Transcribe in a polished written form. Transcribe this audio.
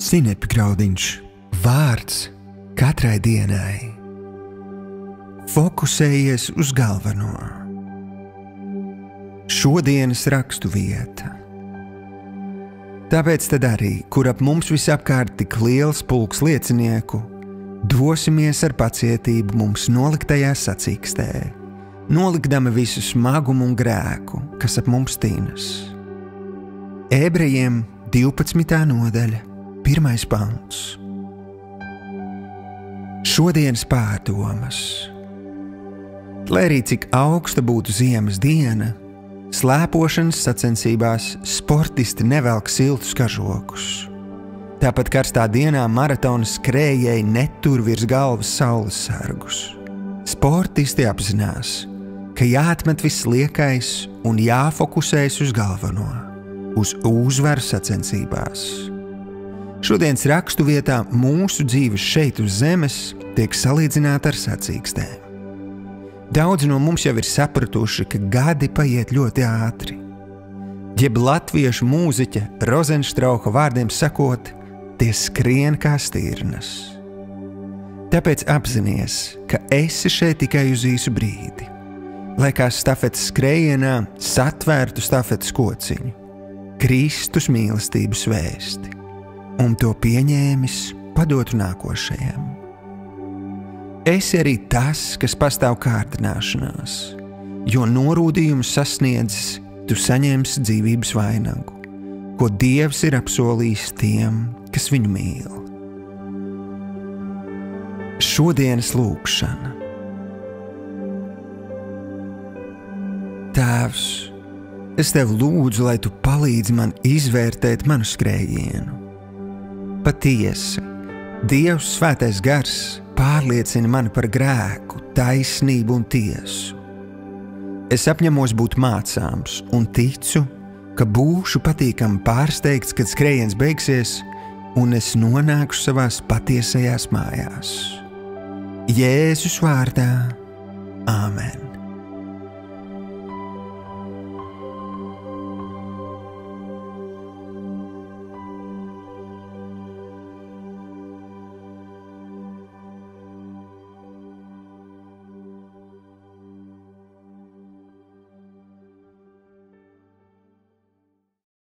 Sinepju graudiņš, vārds katrai dienai. Fokusējies uz galveno. Šodienas rakstu vieta. Tāpēc tad arī, kur ap mums visapkārt tik liels pulks liecinieku, dosimies ar pacietību mums noliktajā sacīkstē, nolikdami visu smagumu un grēku, kas ap mums tīnas. Ebrejiem 12. nodaļa, 1. pants. Šodienas pārdomas. Lai arī cik augsta būtu ziemas diena, slēpošanas sacensībās sportisti nevelk siltus kažokus. Tāpat karstā dienā maratona skrējēji netur virs galvas saules sargus. Sportisti apzinās, ka jāatmet viss liekais un jāfokusējas uz galveno, uz uzvaru sacensībās. Šodienas rakstu vietā mūsu dzīves šeit uz zemes tiek salīdzināta ar sacīkstēm. Daudzi no mums jau ir sapratuši, ka gadi paiet ļoti ātri. Jeb latviešu mūziķa Rozenstrauka vārdiem sakot, tie skrien kā stirnas. Tāpēc apzinies, ka esi šeit tikai uz īsu brīdi, lai kā stafetes skrējienā satvērtu stafetes kociņu, Kristus mīlestības vēsti, un to pieņēmis padotu nākošajam. Esi arī tas, kas pastāv kārdināšanās, jo norūdījumu sasniedzis, tu saņemsi dzīvības vainagu, ko Dievs ir apsolījis tiem, kas viņu mīl. Šodienas lūgšana. Tēvs, es tev lūdzu, lai tu palīdzi man izvērtēt manu skrējienu. Patiesi, Dievs svētais gars pārliecina mani par grēku, taisnību un tiesu. Es apņemos būt mācāms un ticu, ka būšu patīkami pārsteigts, kad skrējiens beigsies un es nonākšu savās patiesajās mājās. Jēzus vārdā. Āmen.